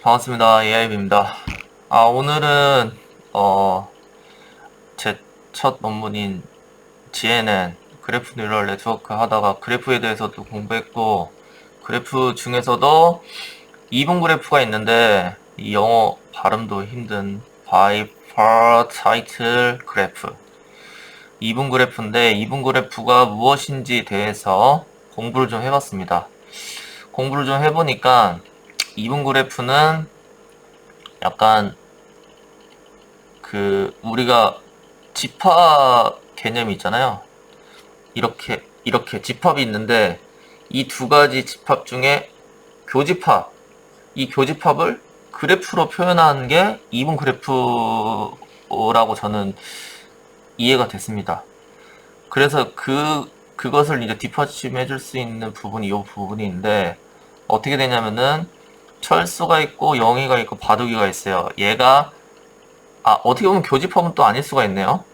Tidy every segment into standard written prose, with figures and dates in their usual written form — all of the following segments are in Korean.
반갑습니다. AIB입니다. 오늘은 제 첫 논문인 GNN 그래프 뉴럴 네트워크 하다가 그래프에 대해서도 공부했고, 그래프 중에서도 이분 그래프가 있는데 이 영어 발음도 힘든 바이파르타이틀 그래프, 이분 그래프인데 이분 그래프가 무엇인지 대해서 공부를 좀 해봤습니다. 공부를 좀 해보니까 이분 그래프는 약간 우리가 집합 개념이 있잖아요. 이렇게 집합이 있는데 이 두 가지 집합 중에 교집합, 이 교집합을 그래프로 표현하는 게 이분 그래프라고 저는 이해가 됐습니다. 그래서 그것을 이제 뒷받침해 줄 수 있는 부분이 이 부분인데, 어떻게 되냐면은 철수가 있고 영의가 있고 바둑이가 있어요. 얘가 어떻게 보면 교집합은 또 아닐 수가 있네요.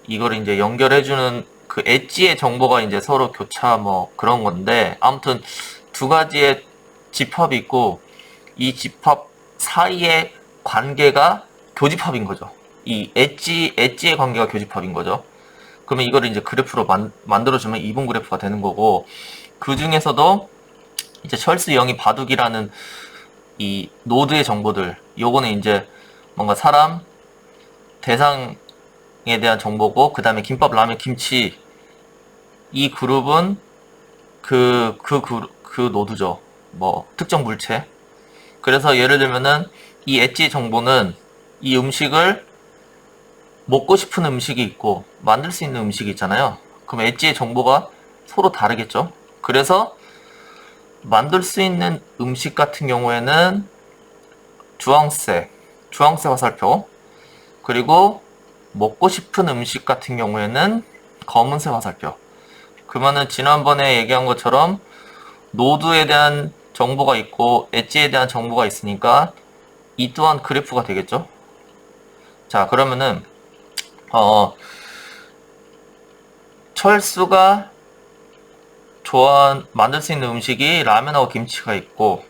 이거를 이제 연결해주는 그 엣지의 정보가 이제 서로 교차 뭐 그런 건데, 아무튼 두 가지의 집합이 있고 이 집합 사이의 관계가 교집합인 거죠. 이 엣지의 관계가 교집합인 거죠. 그러면 이거를 이제 그래프로 만들어주면 이분 그래프가 되는 거고, 그 중에서도 이제 철수, 영이, 바둑이라는 이 노드의 정보들, 요거는 이제 뭔가 사람, 대상에 대한 정보고, 그 다음에 김밥, 라면, 김치, 이 그룹은 그 노드죠. 뭐 특정 물체. 그래서 예를 들면은 이 엣지 정보는 이 음식을 먹고 싶은 음식이 있고 만들 수 있는 음식이 있잖아요. 그럼 엣지의 정보가 서로 다르겠죠. 그래서 만들 수 있는 음식 같은 경우에는 주황색 화살표, 그리고 먹고 싶은 음식 같은 경우에는 검은색 화살표. 그러면은 지난번에 얘기한 것처럼 노드에 대한 정보가 있고 엣지에 대한 정보가 있으니까 이 또한 그래프가 되겠죠. 자, 그러면은 철수가 만들 수 있는 음식이 라면하고 김치가 있고,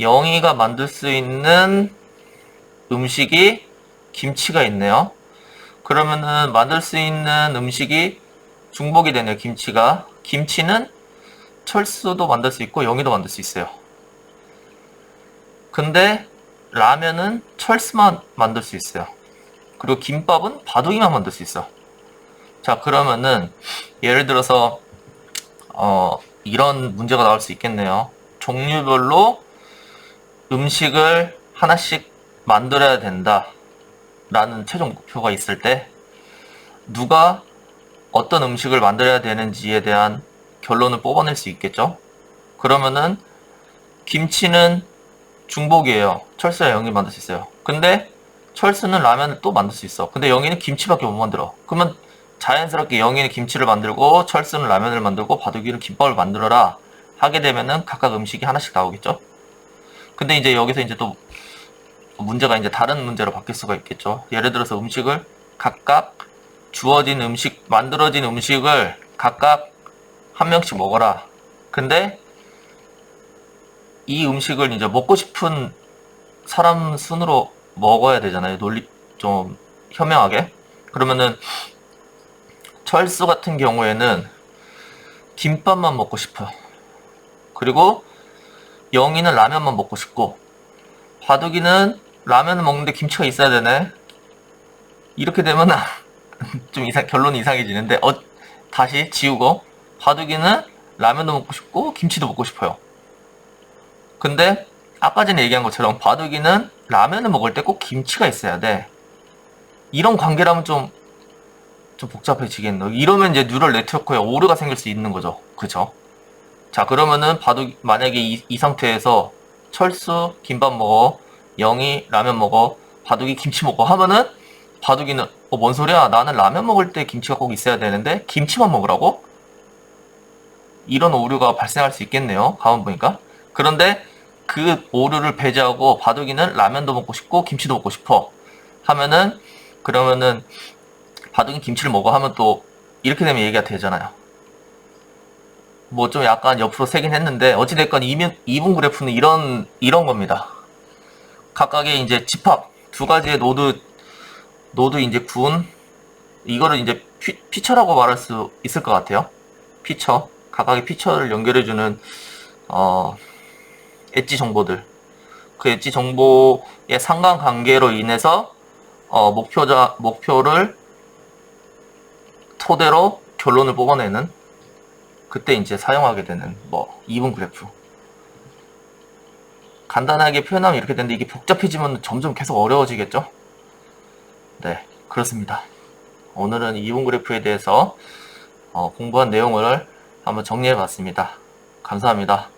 영희가 만들 수 있는 음식이 김치가 있네요. 그러면은 만들 수 있는 음식이 중복이 되네요. 김치는 철수도 만들 수 있고 영희도 만들 수 있어요. 근데 라면은 철수만 만들 수 있어요. 그리고 김밥은 바둑이만 만들 수 있어. 자, 그러면은 예를 들어서 이런 문제가 나올 수 있겠네요. 종류별로 음식을 하나씩 만들어야 된다 라는 최종 목표가 있을 때, 누가 어떤 음식을 만들어야 되는지에 대한 결론을 뽑아낼 수 있겠죠. 그러면은 김치는 중복이에요. 철수와 영이 만들 수 있어요. 근데 철수는 라면을 또 만들 수 있어. 근데 영희는 김치밖에 못 만들어. 그러면 자연스럽게 영희는 김치를 만들고 철수는 라면을 만들고 바둑이는 김밥을 만들어라 하게 되면은 각각 음식이 하나씩 나오겠죠. 근데 이제 여기서 이제 또 문제가 이제 다른 문제로 바뀔 수가 있겠죠. 예를 들어서 음식을 각각 만들어진 음식을 각각 한 명씩 먹어라. 근데 이 음식을 이제 먹고 싶은 사람 순으로 먹어야 되잖아요. 좀 현명하게. 그러면은 철수 같은 경우에는 김밥만 먹고 싶어요. 그리고 영희는 라면만 먹고 싶고, 바둑이는 라면을 먹는데 김치가 있어야 되네. 이렇게 되면 좀 결론이 이상해지는데, 다시 지우고, 바둑이는 라면도 먹고 싶고 김치도 먹고 싶어요. 근데 아까 전에 얘기한 것처럼 바둑이는 라면을 먹을 때 꼭 김치가 있어야 돼. 이런 관계라면 좀 복잡해지겠네. 이러면 이제 뉴럴 네트워크에 오류가 생길 수 있는 거죠. 그쵸? 자, 그러면은 만약에 이 상태에서 철수 김밥 먹어, 영희 라면 먹어, 바둑이 김치 먹어 하면은, 바둑이는 뭔 소리야? 나는 라면 먹을 때 김치가 꼭 있어야 되는데 김치만 먹으라고? 이런 오류가 발생할 수 있겠네요. 가만 보니까. 그런데 그 오류를 배제하고 바둑이는 라면도 먹고 싶고 김치도 먹고 싶어 하면은, 그러면은 바둑이 김치를 먹어 하면 또 이렇게 되면 얘기가 되잖아요. 뭐 좀 약간 옆으로 세긴 했는데, 어찌됐건 이분 그래프는 이런 겁니다. 각각의 이제 집합 두 가지의 노드 이제 군 이거를 이제 피처라고 말할 수 있을 것 같아요. 피처 각각의 피처를 연결해주는 엣지 정보들 그 엣지 정보의 상관관계로 인해서 목표를 토대로 결론을 뽑아내는 그때 이제 사용하게 되는 이분 그래프. 간단하게 표현하면 이렇게 되는데 이게 복잡해지면 점점 계속 어려워지겠죠? 네, 그렇습니다. 오늘은 이분 그래프에 대해서 공부한 내용을 한번 정리해 봤습니다. 감사합니다.